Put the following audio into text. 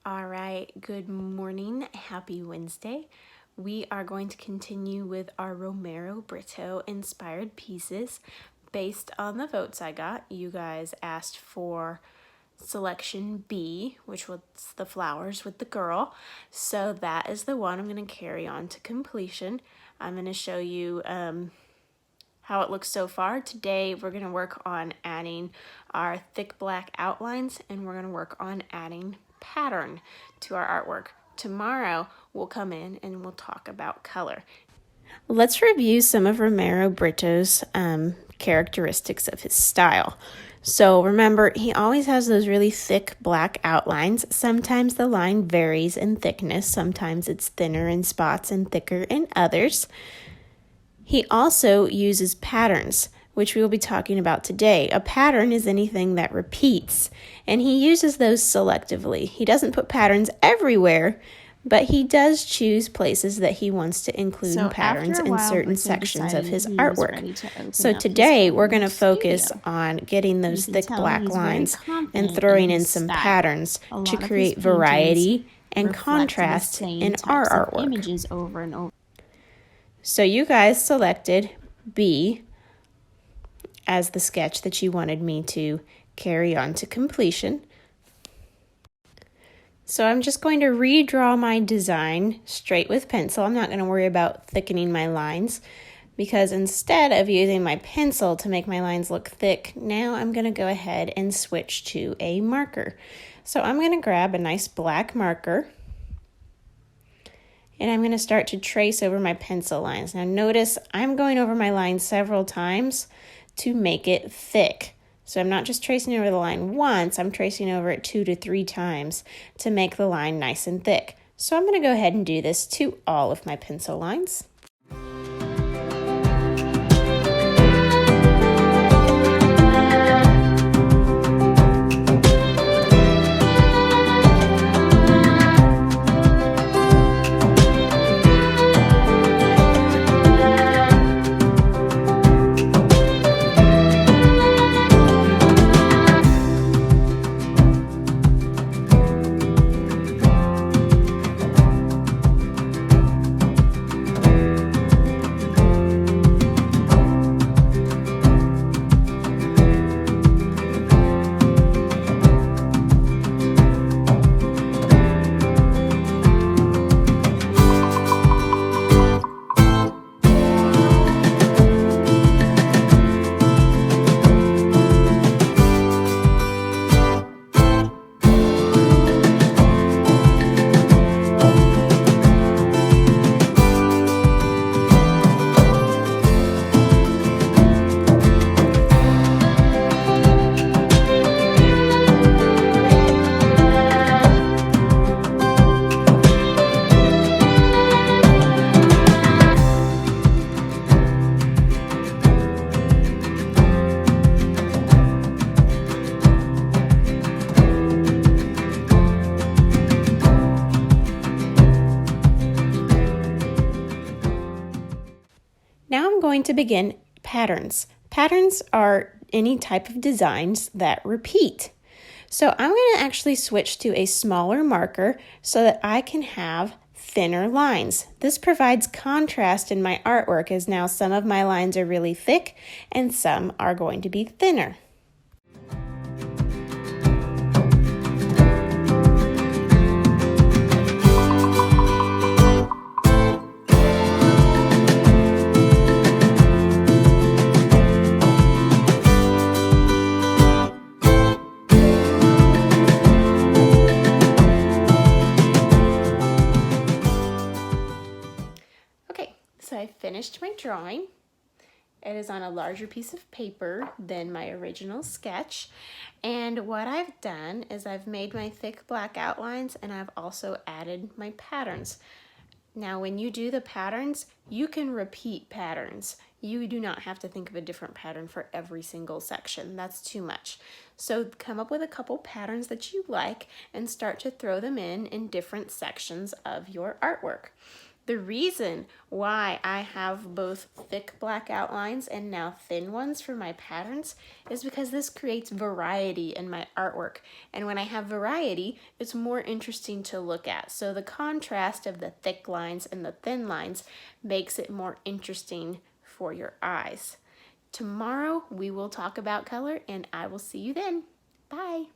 All right, good morning. Happy Wednesday. We are going to continue with our Romero Britto inspired pieces based on the votes I got. You guys asked for selection B, which was the flowers with the girl. So that is the one I'm going to carry on to completion. I'm going to show you how it looks so far. Today we're going to work on adding our thick black outlines, and we're going to work on adding pattern to our artwork. Tomorrow we'll come in and we'll talk about color. Let's review some of Romero Britto's characteristics of his style. So remember, he always has those really thick black outlines. Sometimes the line varies in thickness. Sometimes it's thinner in spots and thicker in others. He also uses patterns, which we will be talking about today. A pattern is anything that repeats, and he uses those selectively. He doesn't put patterns everywhere, but he does choose places that he wants to include patterns in certain sections of his artwork. So today we're going to focus on getting those thick black lines and throwing in some patterns to create variety and contrast in our artwork. So you guys selected B as the sketch that you wanted me to carry on to completion. So I'm just going to redraw my design straight with pencil. I'm not going to worry about thickening my lines, because instead of using my pencil to make my lines look thick, now I'm going to go ahead and switch to a marker. So I'm going to grab a nice black marker, and I'm going to start to trace over my pencil lines. Now notice I'm going over my line several times to make it thick. So I'm not just tracing over the line once, I'm tracing over it 2 to 3 times to make the line nice and thick. So I'm going to go ahead and do this to all of my pencil lines. Now I'm going to begin patterns. Patterns are any type of designs that repeat. So I'm going to actually switch to a smaller marker so that I can have thinner lines. This provides contrast in my artwork, as now some of my lines are really thick and some are going to be thinner. So I finished my drawing. It is on a larger piece of paper than my original sketch. And what I've done is I've made my thick black outlines, and I've also added my patterns. Now when you do the patterns, you can repeat patterns. You do not have to think of a different pattern for every single section. That's too much. So come up with a couple patterns that you like and start to throw them in different sections of your artwork. The reason why I have both thick black outlines and now thin ones for my patterns is because this creates variety in my artwork. And when I have variety, it's more interesting to look at. So the contrast of the thick lines and the thin lines makes it more interesting for your eyes. Tomorrow we will talk about color, and I will see you then. Bye.